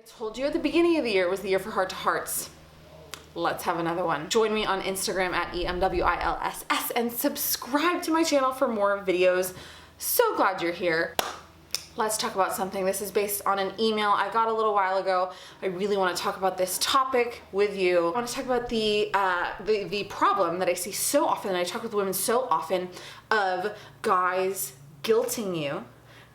Told you at the beginning of the year was the year for heart to hearts. Let's have another one. Join me on Instagram at EMWILSS and subscribe to my channel for more videos. So glad you're here. Let's talk about something. This is based on an email I got a little while ago. I really want to talk about this topic with you. I want to talk about the problem that I see so often, and I talk with women so often, of guys guilting you,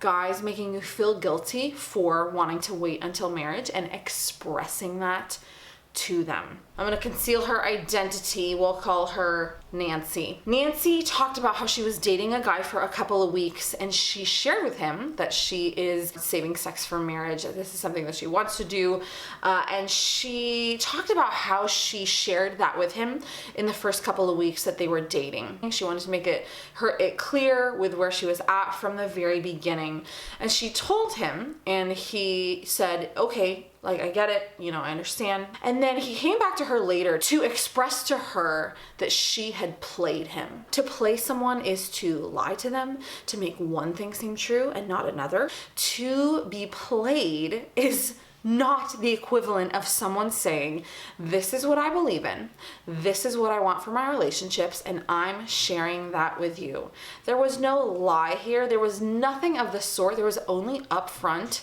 guys making you feel guilty for wanting to wait until marriage and expressing that to them. I'm gonna conceal her identity. We'll call her Nancy. Nancy talked about how she was dating a guy for a couple of weeks, and she shared with him that she is saving sex for marriage. This is something that she wants to do. And she talked about how she shared that with him in the first couple of weeks that they were dating. She wanted to make it clear with where she was at from the very beginning. And she told him, and he said, okay, like, I get it, I understand. And then he came back to her later to express to her that she had played him. To play someone is to lie to them, to make one thing seem true and not another. To be played is not the equivalent of someone saying, this is what I believe in, this is what I want for my relationships, and I'm sharing that with you. There was no lie here. There was nothing of the sort. There was only upfront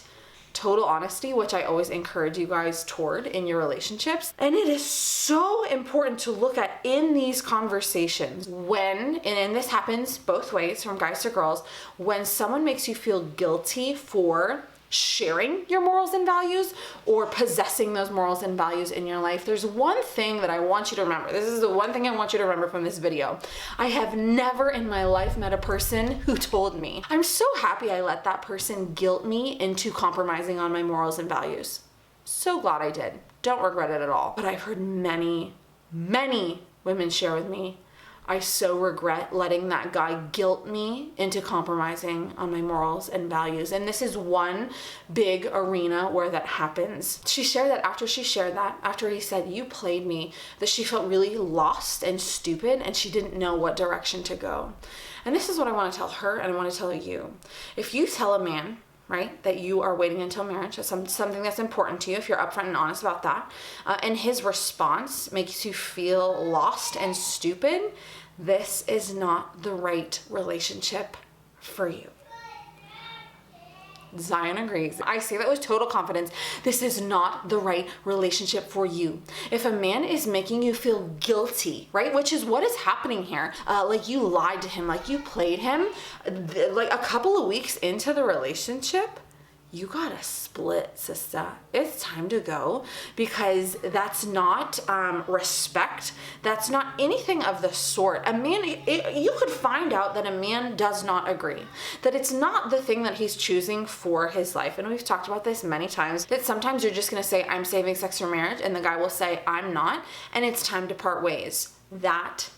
total honesty, which I always encourage you guys toward in your relationships. And it is so important to look at in these conversations and this happens both ways, from guys to girls, when someone makes you feel guilty for sharing your morals and values or possessing those morals and values in your life. There's one thing that I want you to remember. This is the one thing I want you to remember from this video. I have never in my life met a person who told me, I'm so happy I let that person guilt me into compromising on my morals and values. So glad I did. Don't regret it at all. But I've heard many women share with me, I so regret letting that guy guilt me into compromising on my morals and values. And this is one big arena where that happens. She shared that after he said, you played me, that she felt really lost and stupid and she didn't know what direction to go. And this is what I want to tell her, and I want to tell you. If you tell a man, right, that you are waiting until marriage, that's something that's important to you, if you're upfront and honest about that, and his response makes you feel lost and stupid, this is not the right relationship for you. Zion agrees. I say that with total confidence. This is not the right relationship for you. If a man is making you feel guilty, right, which is what is happening here, like you lied to him, like you played him, like a couple of weeks into the relationship, you gotta split, sister. It's time to go, because that's not respect. That's not anything of the sort. A man, you could find out that a man does not agree, that it's not the thing that he's choosing for his life. And we've talked about this many times, that sometimes you're just gonna say, I'm saving sex for marriage, and the guy will say, I'm not, and it's time to part ways. That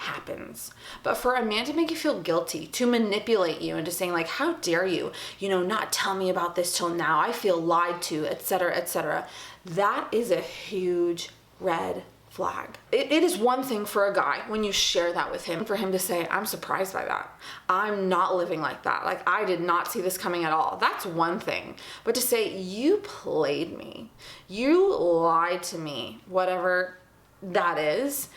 happens. But for a man to make you feel guilty, to manipulate you into saying, like, how dare you, not tell me about this till now, I feel lied to, etc., that is a huge red flag. It is one thing for a guy when you share that with him, for him to say, I'm surprised by that. I'm not living like that. Like, I did not see this coming at all. That's one thing. But to say, you played me, you lied to me, whatever that is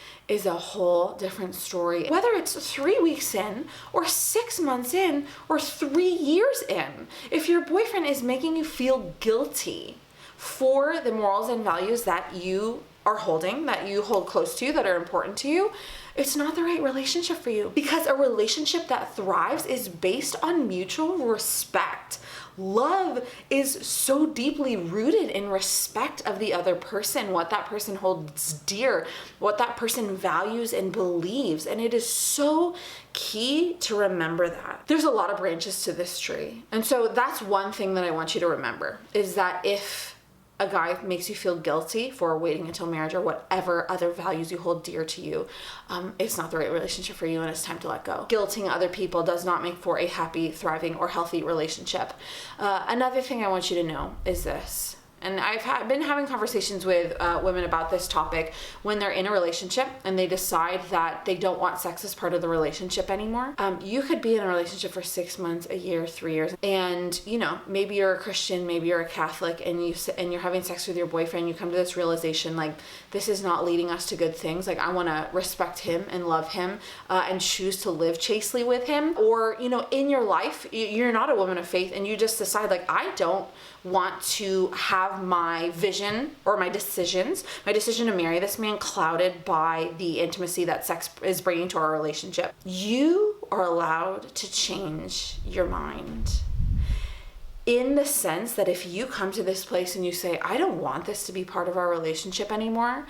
a whole different story. Whether it's 3 weeks in or 6 months in or 3 years in, if your boyfriend is making you feel guilty for the morals and values that you are holding, that you hold close to, that are important to you, it's not the right relationship for you. Because a relationship that thrives is based on mutual respect. Love is so deeply rooted in respect of the other person, what that person holds dear, what that person values and believes. And it is so key to remember that. There's a lot of branches to this tree. And so that's one thing that I want you to remember, is that if a guy makes you feel guilty for waiting until marriage or whatever other values you hold dear to you, it's not the right relationship for you, and it's time to let go. Guilting other people does not make for a happy, thriving, or healthy relationship. Another thing I want you to know is this. And been having conversations with women about this topic when they're in a relationship and they decide that they don't want sex as part of the relationship anymore. You could be in a relationship for 6 months, a year, 3 years, and maybe you're a Christian, maybe you're a Catholic, and you're having sex with your boyfriend. You come to this realization, like, this is not leading us to good things. Like, I want to respect him and love him and choose to live chastely with him. Or in your life, you're not a woman of faith, and you just decide, like, I don't want to have my vision or my decision to marry this man clouded by the intimacy that sex is bringing to our relationship. You are allowed to change your mind, in the sense that if you come to this place and you say, I don't want this to be part of our relationship anymore,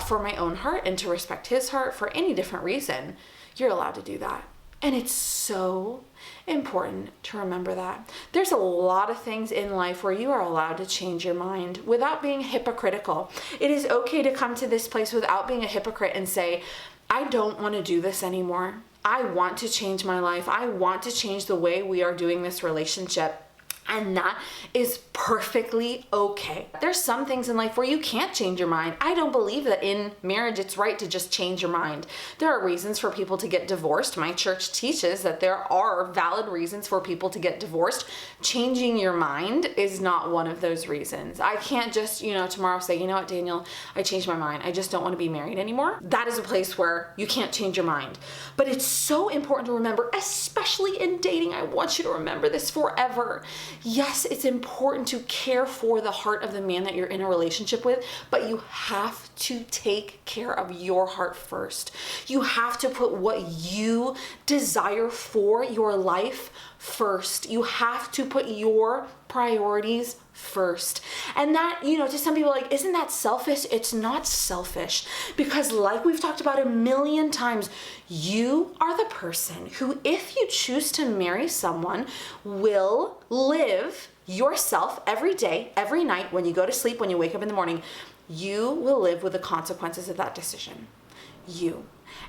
for my own heart and to respect his heart for any different reason, you're allowed to do that. And it's so important to remember that. There's a lot of things in life where you are allowed to change your mind without being hypocritical. It is okay to come to this place without being a hypocrite and say, I don't want to do this anymore. I want to change my life. I want to change the way we are doing this relationship. And that is perfectly okay. There's some things in life where you can't change your mind. I don't believe that in marriage it's right to just change your mind. There are reasons for people to get divorced. My church teaches that there are valid reasons for people to get divorced. Changing your mind is not one of those reasons. I can't just, tomorrow say, you know what, Daniel, I changed my mind. I just don't want to be married anymore. That is a place where you can't change your mind. But it's so important to remember, especially in dating. I want you to remember this forever. Yes, it's important to care for the heart of the man that you're in a relationship with, but you have to take care of your heart first. You have to put what you desire for your life first. You have to put your priorities first. And that, to some people, like, isn't that selfish? It's not selfish, because like we've talked about a million times, you are the person who, if you choose to marry someone, will live yourself every day, every night, when you go to sleep, when you wake up in the morning. You will live with the consequences of that decision.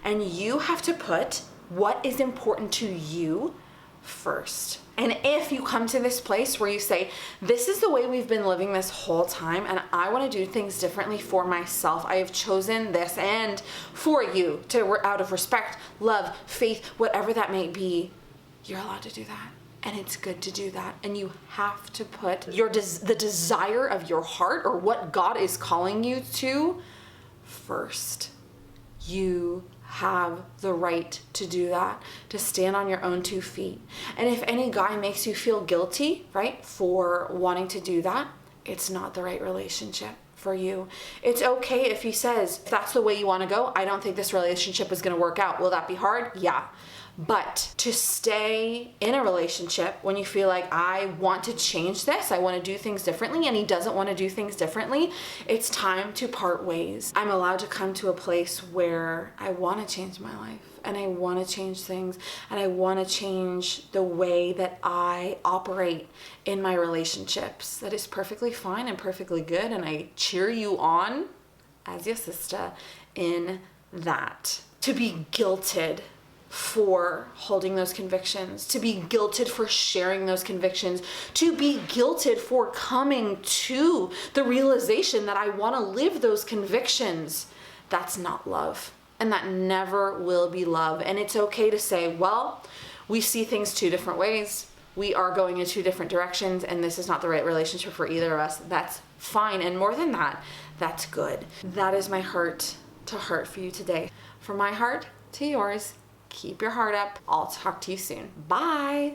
And you have to put what is important to you first. And if you come to this place where you say, this is the way we've been living this whole time, and I want to do things differently for myself. I have chosen this, and for you, out of respect, love, faith, whatever that may be, you're allowed to do that. And it's good to do that. And you have to put the desire of your heart, or what God is calling you to, first. You have the right to do that, to stand on your own 2 feet. And if any guy makes you feel guilty, right, for wanting to do that, it's not the right relationship for you. It's okay if he says, if that's the way you want to go, I don't think this relationship is going to work out. Will that be hard? Yeah. But to stay in a relationship when you feel like, I want to change this, I want to do things differently, and he doesn't want to do things differently, it's time to part ways. I'm allowed to come to a place where I want to change my life, and I want to change things, and I want to change the way that I operate in my relationships. That is perfectly fine and perfectly good, and I cheer you on as your sister in that. To be guilted for holding those convictions, to be guilted for sharing those convictions, to be guilted for coming to the realization that I want to live those convictions, that's not love. And that never will be love. And it's okay to say, well, we see things 2 different ways. We are going in 2 different directions, and this is not the right relationship for either of us. That's fine. And more than that, that's good. That is my heart to heart for you today. From my heart to yours, keep your heart up. I'll talk to you soon. Bye.